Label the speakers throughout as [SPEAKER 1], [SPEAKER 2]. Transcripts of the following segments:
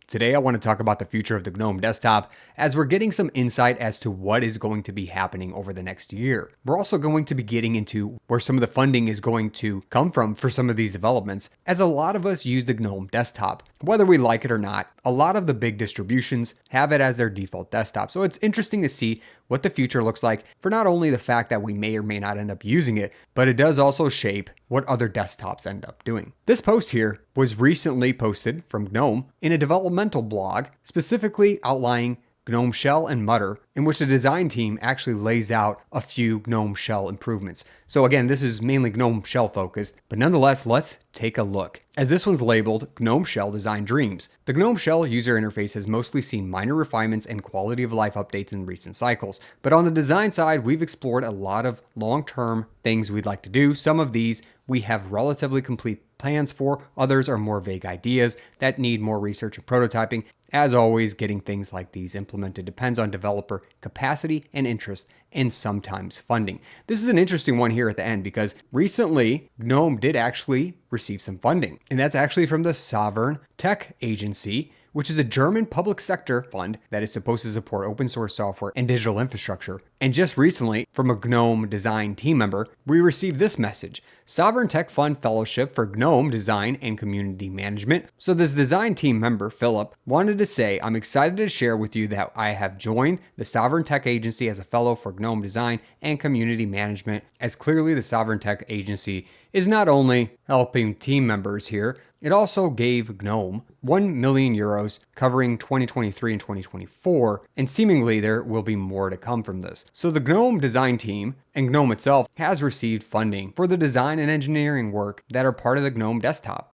[SPEAKER 1] Today, I want to talk about the future of the Gnome desktop as we're getting some insight as to what is going to be happening over the next year. We're also going to be getting into where some of the funding is going to come from for some of these developments, as a lot of us use the Gnome desktop. Whether we like it or not, a lot of the big distributions have it as their default desktop. So it's interesting to see what the future looks like for not only the fact that we may or may not end up using it, but it does also shape what other desktops end up doing. This post here was recently posted from Gnome in a developmental blog, specifically outlining Gnome Shell and Mutter, in which the design team actually lays out a few Gnome Shell improvements. So again, this is mainly Gnome Shell focused, but nonetheless, let's take a look. As this one's labeled Gnome Shell Design Dreams, the Gnome Shell user interface has mostly seen minor refinements and quality of life updates in recent cycles. But on the design side, we've explored a lot of long-term things we'd like to do. Some of these we have relatively complete plans for, others are more vague ideas that need more research and prototyping. As always, getting things like these implemented depends on developer capacity and interest, and sometimes funding. This is an interesting one here at the end because recently Gnome did actually receive some funding, and that's actually from the SavvyNik agency, which is a German public sector fund that is supposed to support open source software and digital infrastructure. And just recently, from a Gnome design team member, we received this message: SavvyNik Fund Fellowship for Gnome Design and Community Management. So this design team member, Philip, wanted to say, I'm excited to share with you that I have joined the SavvyNik agency as a fellow for Gnome Design and Community Management, as clearly the SavvyNik agency is not only helping team members here, it also gave Gnome 1 million euros covering 2023 and 2024, and seemingly there will be more to come from this. So the Gnome design team and Gnome itself has received funding for the design and engineering work that are part of the Gnome desktop.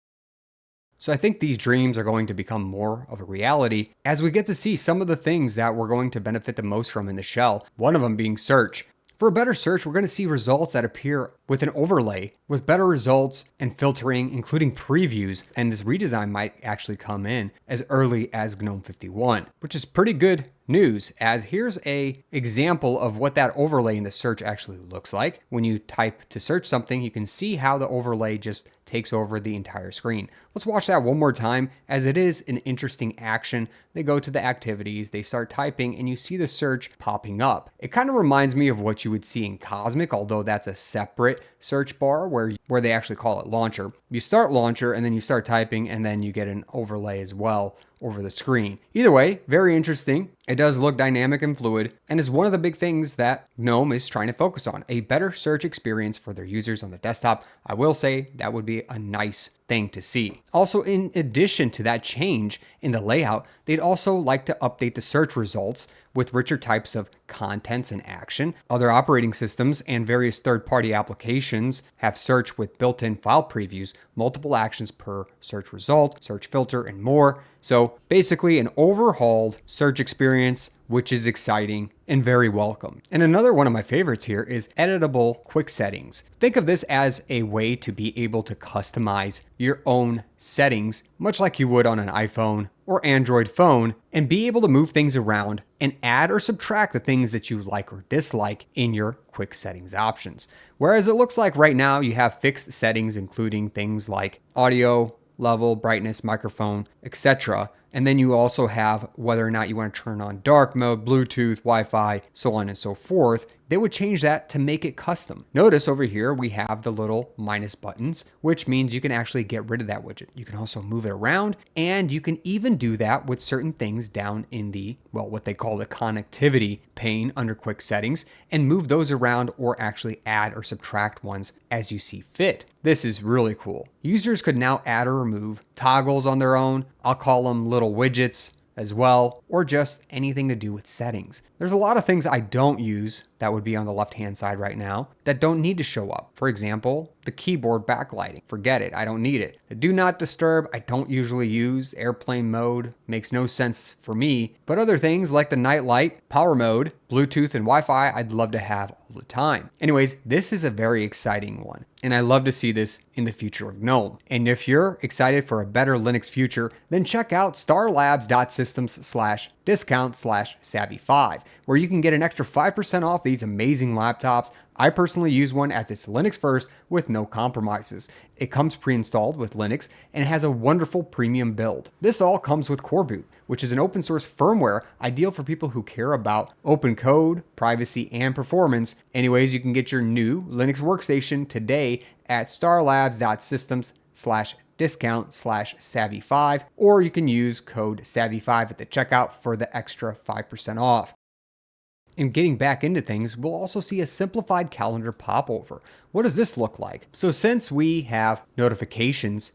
[SPEAKER 1] So I think these dreams are going to become more of a reality as we get to see some of the things that we're going to benefit the most from in the shell, one of them being search. For a better search, we're going to see results that appear with an overlay, with better results and filtering, including previews, and this redesign might actually come in as early as GNOME 51, which is pretty good news, as here's a example of what that overlay in the search actually looks like. When you type to search something, you can see how the overlay just takes over the entire screen. Let's watch that one more time, as it is an interesting action. They go to the activities, they start typing, and you see the search popping up. It kind of reminds me of what you would see in Cosmic, although that's a separate search bar where they actually call it Launcher. You start Launcher and then you start typing, and then you get an overlay as well over the screen. Either way, very interesting. It does look dynamic and fluid, and is one of the big things that Gnome is trying to focus on, a better search experience for their users on the desktop. I will say that would be a nice thing to see. Also, in addition to that change in the layout, they'd also like to update the search results with richer types of contents and action. Other operating systems and various third-party applications have search with built-in file previews, multiple actions per search result, search filter, and more. So basically an overhauled search experience, which is exciting and very welcome. And another one of my favorites here is editable quick settings. Think of this as a way to be able to customize your own settings, much like you would on an iPhone or Android phone, and be able to move things around and add or subtract the things that you like or dislike in your quick settings options. Whereas it looks like right now you have fixed settings, including things like audio level, brightness, microphone, etc. And then you also have whether or not you want to turn on dark mode, Bluetooth, Wi-Fi, so on and so forth. They would change that to make it custom. Notice over here, we have the little minus buttons, which means you can actually get rid of that widget. You can also move it around, and you can even do that with certain things down in the, well, what they call the connectivity pane under quick settings, and move those around or actually add or subtract ones as you see fit. This is really cool. Users could now add or remove toggles on their own. I'll call them little widgets as well, or just anything to do with settings. There's a lot of things I don't use that would be on the left-hand side right now that don't need to show up. For example, the keyboard backlighting. Forget it, I don't need it. The do not disturb, I don't usually use. Airplane mode makes no sense for me, but other things like the night light, power mode, Bluetooth, and Wi-Fi, I'd love to have all the time. Anyways, this is a very exciting one, and I love to see this in the future of GNOME. And if you're excited for a better Linux future, then check out starlabs.systems/discount/savvy5, where you can get an extra 5% off these amazing laptops. I personally use one as it's Linux first with no compromises. It comes pre-installed with Linux and has a wonderful premium build. This all comes with Coreboot, which is an open source firmware ideal for people who care about open code, privacy, and performance. Anyways, you can get your new Linux workstation today at starlabs.systems/discount/savvy5, or you can use code savvy5 at the checkout for the extra 5% off. And getting back into things, we'll also see a simplified calendar popover. What does this look like? So since we have notifications,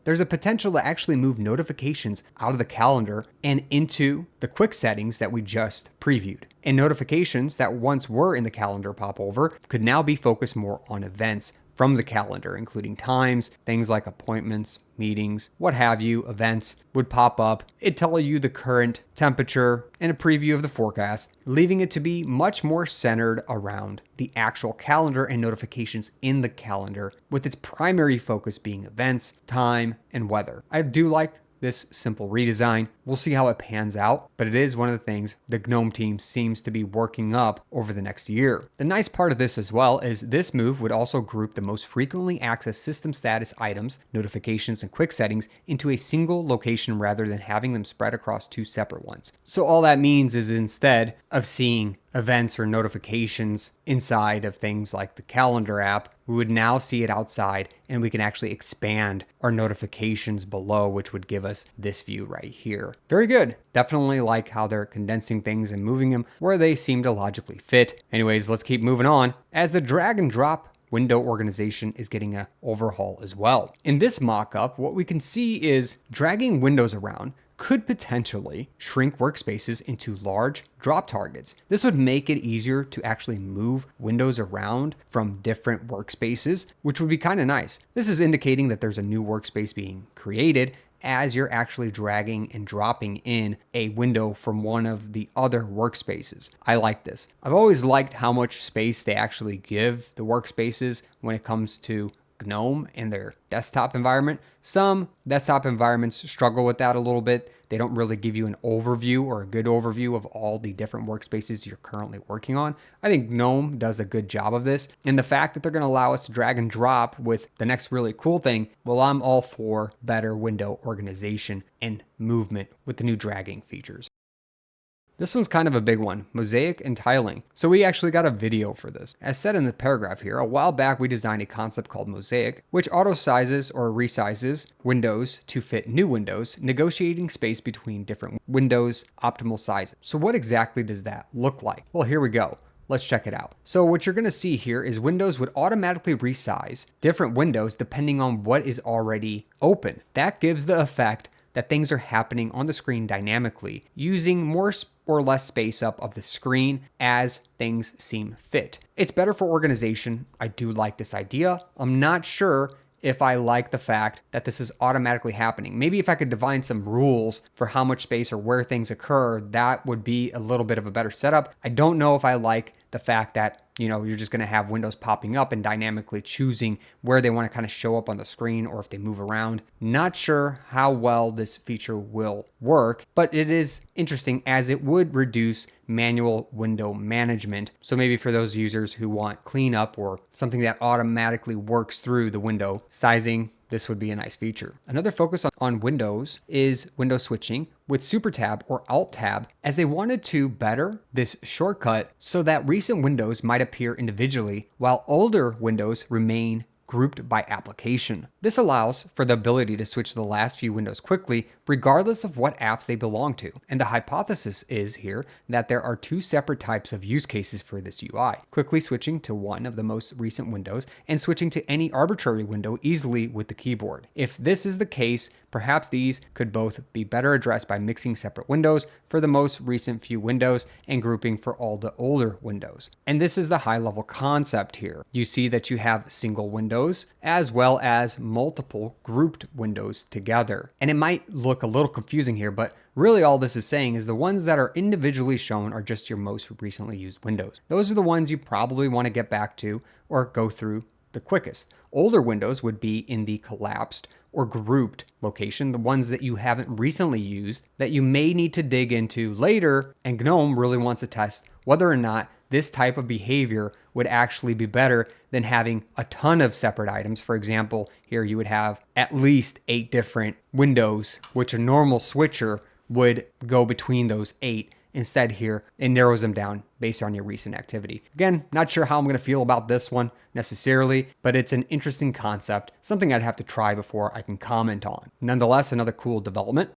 [SPEAKER 1] there's a potential to actually move notifications out of the calendar and into the quick settings that we just previewed. And notifications that once were in the calendar popover could now be focused more on events from the calendar, including times, things like appointments, meetings, what have you, events would pop up. It'd tell you the current temperature and a preview of the forecast, leaving it to be much more centered around the actual calendar and notifications in the calendar, with its primary focus being events, time, and weather. I do like this simple redesign. We'll see how it pans out, but it is one of the things the GNOME team seems to be working up over the next year. The nice part of this as well is this move would also group the most frequently accessed system status items, notifications, and quick settings into a single location rather than having them spread across two separate ones. So all that means is instead of seeing events or notifications inside of things like the calendar app, we would now see it outside, and we can actually expand our notifications below, which would give us this view right here. Very good. Definitely like how they're condensing things and moving them where they seem to logically fit. Anyways, let's keep moving on. As the drag and drop window organization is getting an overhaul as well. In this mock-up, what we can see is dragging windows around could potentially shrink workspaces into large drop targets. This would make it easier to actually move windows around from different workspaces, which would be kind of nice. This is indicating that there's a new workspace being created as you're actually dragging and dropping in a window from one of the other workspaces. I like this. I've always liked how much space they actually give the workspaces when it comes to GNOME and their desktop environment. Some desktop environments struggle with that a little bit. They don't really give you an overview or a good overview of all the different workspaces you're currently working on. I think GNOME does a good job of this. And the fact that they're going to allow us to drag and drop with the next really cool thing, well, I'm all for better window organization and movement with the new dragging features. This one's kind of a big one, Mosaic and Tiling. So we actually got a video for this. As said in the paragraph here, a while back we designed a concept called Mosaic, which auto sizes or resizes windows to fit new windows, negotiating space between different windows, optimal sizes. So what exactly does that look like? Well, here we go. Let's check it out. So what you're going to see here is Windows would automatically resize different windows depending on what is already open. That gives the effect that things are happening on the screen dynamically, using more or less space up of the screen as things seem fit. It's better for organization. I do like this idea. I'm not sure if I like the fact that this is automatically happening. Maybe if I could define some rules for how much space or where things occur, that would be a little bit of a better setup. I don't know if I like the fact that, you're just going to have windows popping up and dynamically choosing where they want to kind of show up on the screen or if they move around. Not sure how well this feature will work, but it is interesting as it would reduce manual window management. So maybe for those users who want cleanup or something that automatically works through the window sizing, this would be a nice feature. Another focus on Windows is window switching with Super Tab or Alt Tab, as they wanted to better this shortcut so that recent windows might appear individually while older windows remain grouped by application. This allows for the ability to switch the last few windows quickly, regardless of what apps they belong to. And the hypothesis is here that there are two separate types of use cases for this UI: quickly switching to one of the most recent windows and switching to any arbitrary window easily with the keyboard. If this is the case, perhaps these could both be better addressed by mixing separate windows for the most recent few windows and grouping for all the older windows. And this is the high-level concept here. You see that you have single windows as well as multiple grouped windows together. And it might look a little confusing here, but really all this is saying is the ones that are individually shown are just your most recently used windows. Those are the ones you probably want to get back to or go through the quickest. Older windows would be in the collapsed or grouped location, the ones that you haven't recently used that you may need to dig into later, and GNOME really wants to test whether or not this type of behavior would actually be better than having a ton of separate items. For example, here you would have at least 8 different windows, which a normal switcher would go between those 8. Instead here, it narrows them down based on your recent activity. Again, not sure how I'm going to feel about this one necessarily, but it's an interesting concept, something I'd have to try before I can comment on. Nonetheless, another cool development.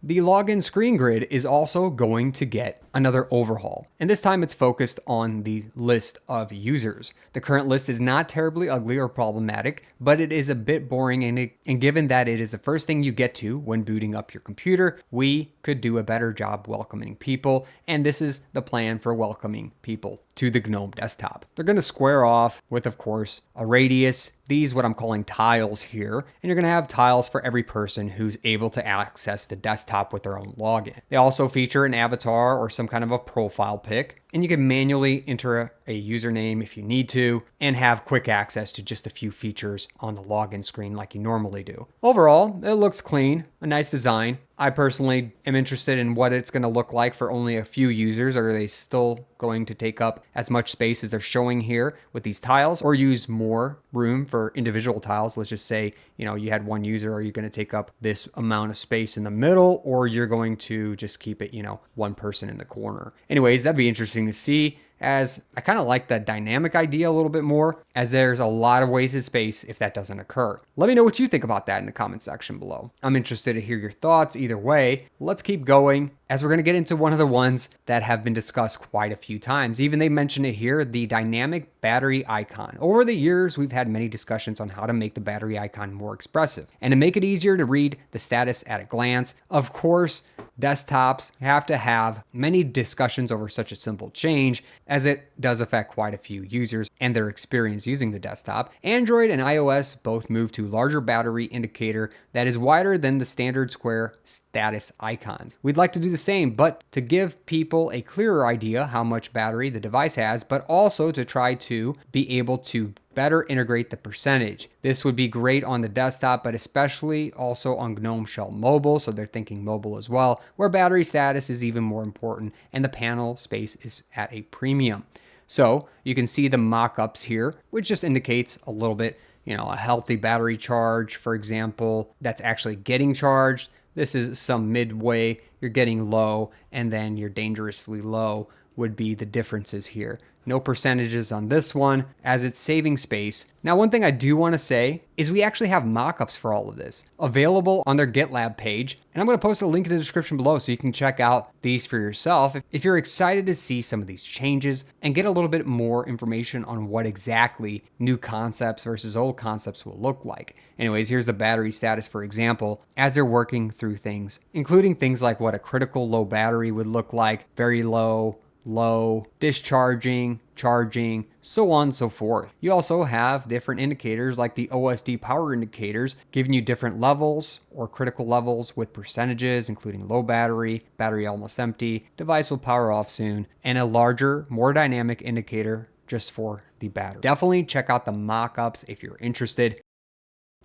[SPEAKER 1] The login screen grid is also going to get another overhaul, and this time it's focused on the list of users. The current list is not terribly ugly or problematic, but it is a bit boring, and given that it is the first thing you get to when booting up your computer, we could do a better job welcoming people, and this is the plan for welcoming people to the GNOME desktop. They're going to square off with, of course, a radius. These what I'm calling tiles here, and you're going to have tiles for every person who's able to access the desktop with their own login. They also feature an avatar or some kind of a profile pic, and you can manually enter a username if you need to, and have quick access to just a few features on the login screen like you normally do. Overall, it looks clean, a nice design. I personally am interested in what it's going to look like for only a few users. Are they still going to take up as much space as they're showing here with these tiles, or use more room for individual tiles? Let's just say, you had one user. Are you going to take up this amount of space in the middle, or you're going to just keep it, one person in the corner? Anyways, that'd be interesting to see, as I kind of like that dynamic idea a little bit more, as there's a lot of wasted space if that doesn't occur. Let me know what you think about that in the comment section below. I'm interested to hear your thoughts either way. Let's keep going, as we're going to get into one of the ones that have been discussed quite a few times. Even they mention it here, the dynamic battery icon. Over the years, we've had many discussions on how to make the battery icon more expressive and to make it easier to read the status at a glance. Of course, desktops have to have many discussions over such a simple change, as it does affect quite a few users and their experience using the desktop. Android and iOS both move to larger battery indicator that is wider than the standard square status icons. We'd like to do the same, but to give people a clearer idea how much battery the device has, but also to try to be able to better integrate the percentage. This would be great on the desktop, but especially also on GNOME Shell Mobile, so they're thinking mobile as well, where battery status is even more important and the panel space is at a premium. So you can see the mock-ups here, which just indicates a little bit, a healthy battery charge, for example, that's actually getting charged. This is some midway, you're getting low, and then you're dangerously low would be the differences here. No percentages on this one, as it's saving space. Now, one thing I do want to say is we actually have mockups for all of this available on their GitLab page, and I'm going to post a link in the description below so you can check out these for yourself if you're excited to see some of these changes and get a little bit more information on what exactly new concepts versus old concepts will look like. Anyways, here's the battery status, for example, as they're working through things, including things like what a critical low battery would look like, very low, low, discharging, charging, so on and so forth. You also have different indicators like the OSD power indicators, giving you different levels or critical levels with percentages, including low battery, battery almost empty, device will power off soon, and a larger, more dynamic indicator just for the battery. Definitely check out the mock-ups if you're interested.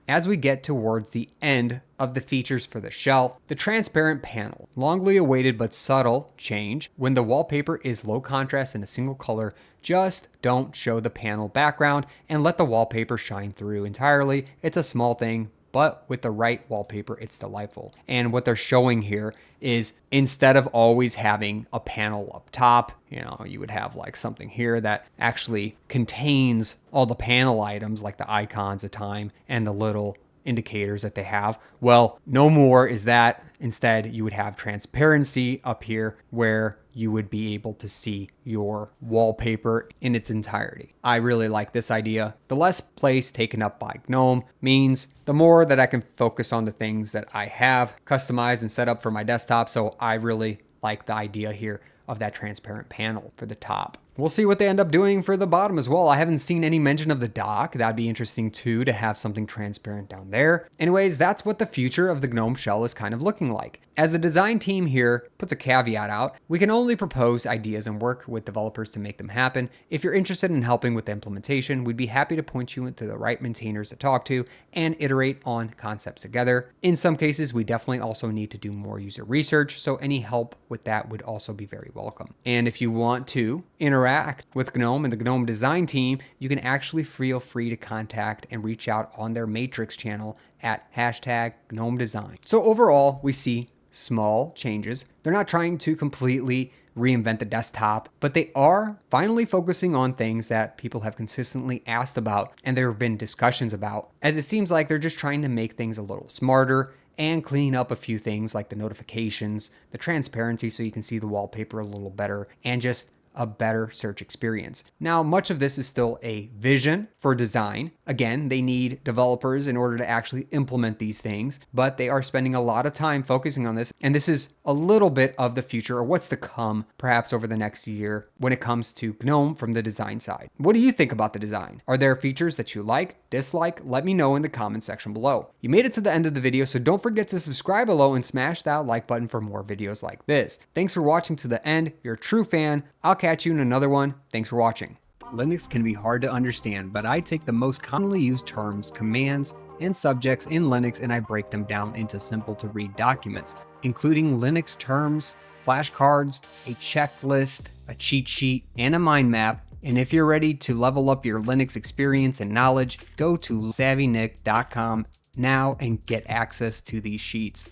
[SPEAKER 1] As we get towards the end of the features for the shell, the transparent panel, longly awaited but subtle change. When the wallpaper is low contrast in a single color, just don't show the panel background and let the wallpaper shine through entirely. It's a small thing, but with the right wallpaper, it's delightful. And what they're showing here is, instead of always having a panel up top, you would have like something here that actually contains all the panel items like the icons, the time, and the little indicators that they have. Well, no more is that. Instead, you would have transparency up here where you would be able to see your wallpaper in its entirety. I really like this idea. The less place taken up by GNOME means the more that I can focus on the things that I have customized and set up for my desktop. So I really like the idea here of that transparent panel for the top. We'll see what they end up doing for the bottom as well. I haven't seen any mention of the dock. That'd be interesting too, to have something transparent down there. Anyways, that's what the future of the GNOME shell is kind of looking like. As the design team here puts a caveat out, we can only propose ideas and work with developers to make them happen. If you're interested in helping with the implementation, we'd be happy to point you into the right maintainers to talk to and iterate on concepts together. In some cases, we definitely also need to do more user research, so any help with that would also be very welcome. And if you want to interact with GNOME and the GNOME design team, you can actually feel free to contact and reach out on their Matrix channel at #GNOME Design. So overall, we see small changes. They're not trying to completely reinvent the desktop, but they are finally focusing on things that people have consistently asked about and there have been discussions about, as it seems like they're just trying to make things a little smarter and clean up a few things like the notifications, the transparency so you can see the wallpaper a little better, and just a better search experience. Now, much of this is still a vision for design. Again, they need developers in order to actually implement these things, but they are spending a lot of time focusing on this. And this is a little bit of the future or what's to come, perhaps over the next year when it comes to GNOME from the design side. What do you think about the design? Are there features that you like, dislike? Let me know in the comment section below. You made it to the end of the video, so don't forget to subscribe below and smash that like button for more videos like this. Thanks for watching to the end. You're a true fan. I'll catch you in another one. Thanks for watching. Linux can be hard to understand, but I take the most commonly used terms, commands, and subjects in Linux and I break them down into simple to read documents, including Linux terms, flashcards, a checklist, a cheat sheet, and a mind map. And if you're ready to level up your Linux experience and knowledge, go to SavvyNik.com now and get access to these sheets.